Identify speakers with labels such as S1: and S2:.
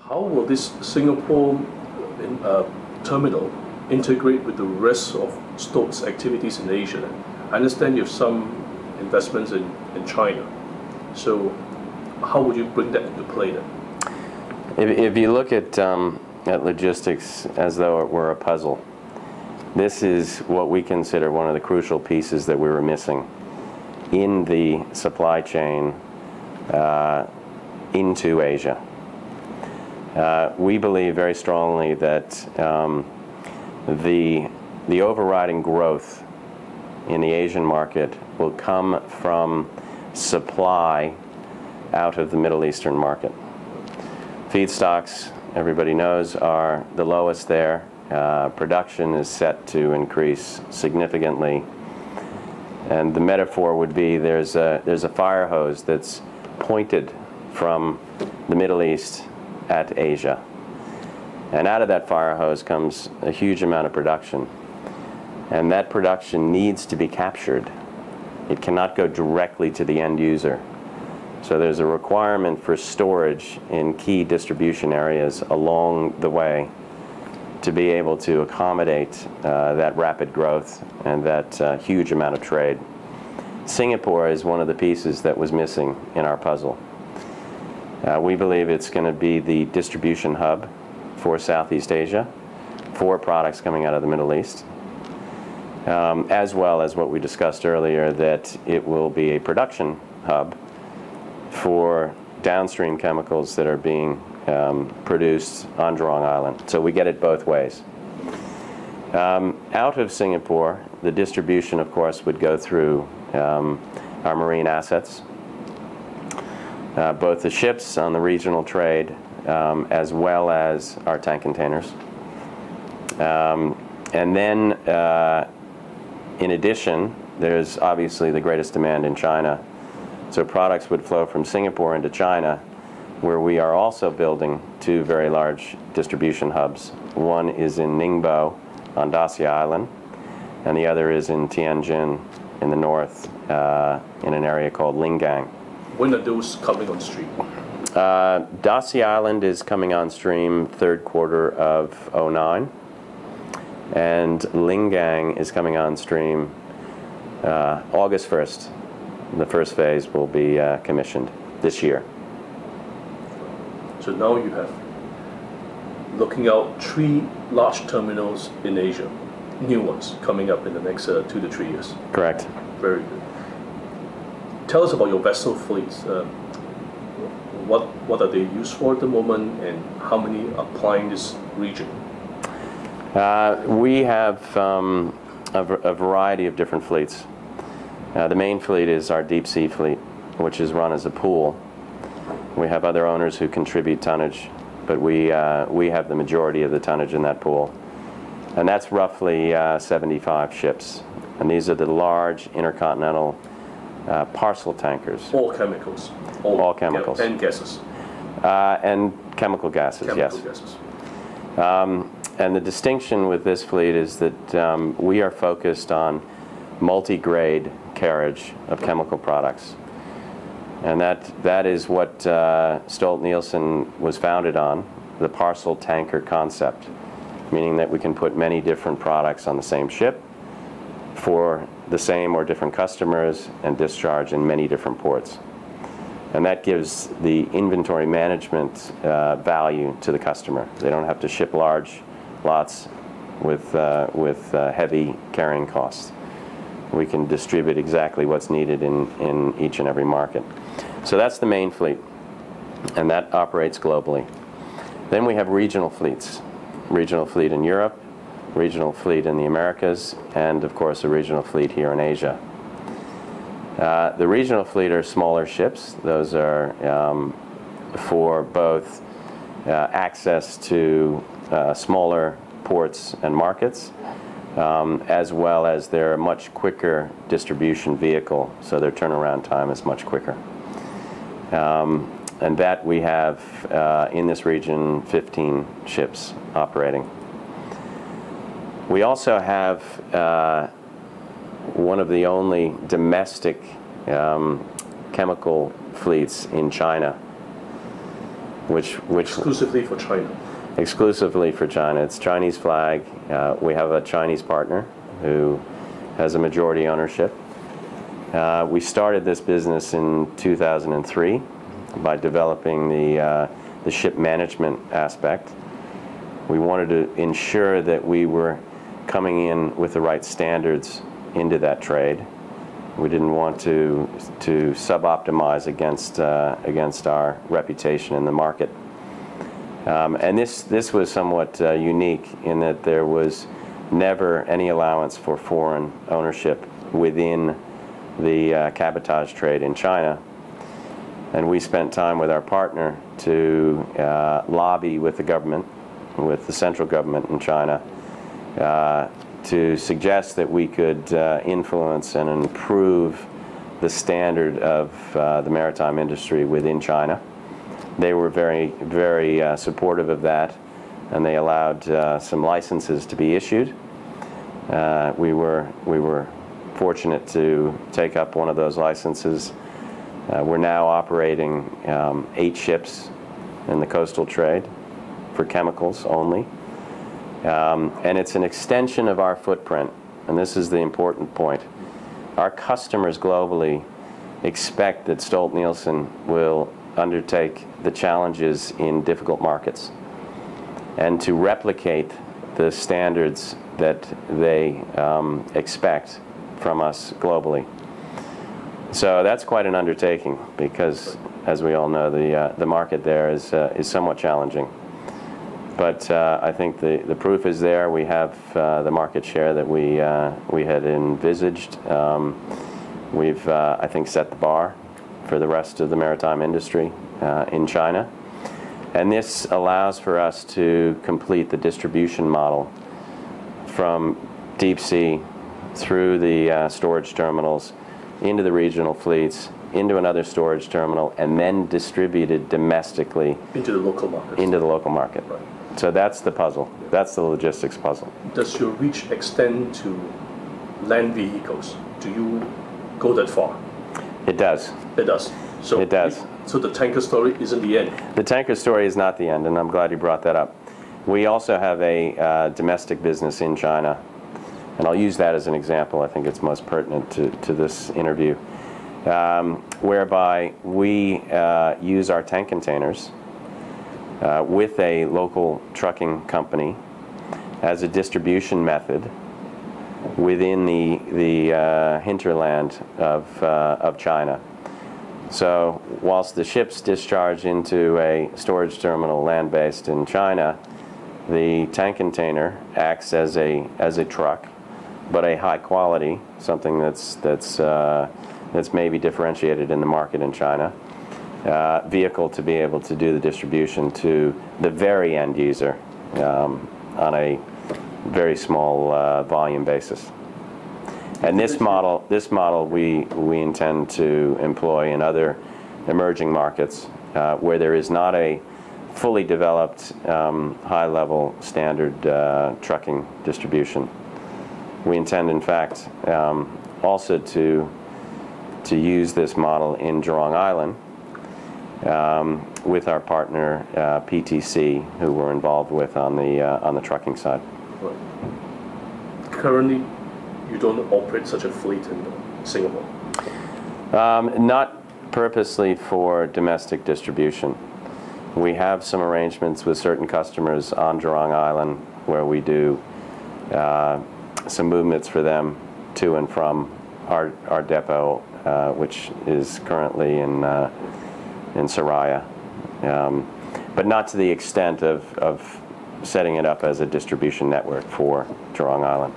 S1: How will this Singapore terminal integrate with the rest of Stolt's activities in Asia? I understand you have some investments in China. So how would you bring that into play then?
S2: If you look at logistics as though it were a puzzle, this is what we consider one of the crucial pieces that we were missing in the supply chain into Asia. We believe very strongly that the overriding growth in the Asian market will come from supply out of the Middle Eastern market. Feedstocks, everybody knows, are the lowest there. Production is set to increase significantly. And the metaphor would be there's a fire hose that's pointed from the Middle East at Asia. And out of that fire hose comes a huge amount of production. And that production needs to be captured. It cannot go directly to the end user. So there's a requirement for storage in key distribution areas along the way to be able to accommodate that rapid growth and that huge amount of trade. Singapore is one of the pieces that was missing in our puzzle. We believe it's going to be the distribution hub for Southeast Asia for products coming out of the Middle East, as well as what we discussed earlier, that it will be a production hub for downstream chemicals that are being produced on Jurong Island. So we get it both ways. Out of Singapore, the distribution, of course, would go through our marine assets, both the ships on the regional trade, as well as our tank containers. And then, in addition, there's obviously the greatest demand in China. So products would flow from Singapore into China, where we are also building two very large distribution hubs. One is in Ningbo on Daxia Island, and the other is in Tianjin in the north, in an area called Lingang.
S1: When are those coming on stream?
S2: Daxia Island is coming on stream third quarter of '09, and Lingang is coming on stream August 1st. The first phase will be commissioned this year.
S1: So now you have, looking out, 3 large terminals in Asia, new ones coming up in the next 2 to 3 years.
S2: Correct.
S1: Very good. Tell us about your vessel fleets. What are they used for at the moment, and how many are applying this region?
S2: We have a variety of different fleets. The main fleet is our deep sea fleet, which is run as a pool. We have other owners who contribute tonnage, but we have the majority of the tonnage in that pool. And that's roughly 75 ships. And these are the large intercontinental parcel tankers.
S1: All chemicals.
S2: All chemicals.
S1: And gases.
S2: And chemical gases, yes.
S1: Gases.
S2: And the distinction with this fleet is that we are focused on multi-grade carriage of chemical products. And that is what Stolt-Nielsen was founded on, the parcel tanker concept, meaning that we can put many different products on the same ship for the same or different customers and discharge in many different ports. And that gives the inventory management value to the customer. They don't have to ship large lots with heavy carrying costs. We can distribute exactly what's needed in each and every market. So that's the main fleet, and that operates globally. Then we have regional fleets. Regional fleet in Europe, regional fleet in the Americas, and of course a regional fleet here in Asia. The regional fleet are smaller ships. Those are for both access to smaller ports and markets, as well as they're a much quicker distribution vehicle, so their turnaround time is much quicker. And that we have in this region 15 ships operating. We also have one of the only domestic chemical fleets in China. which
S1: Exclusively for China.
S2: Exclusively for China. It's Chinese flag. We have a Chinese partner who has a majority ownership. We started this business in 2003 by developing the ship management aspect. We wanted to ensure that we were coming in with the right standards into that trade. We didn't want to sub-optimize against our reputation in the market. And this was somewhat unique in that there was never any allowance for foreign ownership within the cabotage trade in China. And we spent time with our partner to lobby with the government, with the central government in China, to suggest that we could influence and improve the standard of the maritime industry within China. They were very, very supportive of that, and they allowed some licenses to be issued. We were fortunate to take up one of those licenses. We're now operating 8 ships in the coastal trade for chemicals only. And it's an extension of our footprint, and this is the important point. Our customers globally expect that Stolt-Nielsen will undertake the challenges in difficult markets and to replicate the standards that they expect from us globally. So that's quite an undertaking because, as we all know, the market there is somewhat challenging. But I think the proof is there. We have the market share that we had envisaged. We've, I think, set the bar for the rest of the maritime industry in China. And this allows for us to complete the distribution model from deep sea through the storage terminals into the regional fleets, into another storage terminal, and then distributed domestically
S1: into the local market.
S2: Into the local market.
S1: Right.
S2: So that's the puzzle. That's the logistics puzzle.
S1: Does your reach extend to land vehicles? Do you go that far?
S2: It does.
S1: It does. So
S2: it does.
S1: So the tanker story isn't the end.
S2: The tanker story is not the end, and I'm glad you brought that up. We also have a domestic business in China, and I'll use that as an example. I think it's most pertinent to this interview, whereby we use our tank containers with a local trucking company as a distribution method within the hinterland of China. So whilst the ships discharge into a storage terminal land-based in China, the tank container acts as a truck, but a high quality, something that's maybe differentiated in the market in China, vehicle to be able to do the distribution to the very end user on a very small volume basis. And this model we intend to employ in other emerging markets where there is not a fully developed high-level standard trucking distribution. We intend, in fact, also to use this model in Jurong Island with our partner PTC, who we're involved with on the trucking side.
S1: Right. Currently, you don't operate such a fleet in Singapore?
S2: Not purposely for domestic distribution. We have some arrangements with certain customers on Jurong Island where we do some movements for them to and from our depot, which is currently in Soraya, but not to the extent of setting it up as a distribution network for Jurong Island.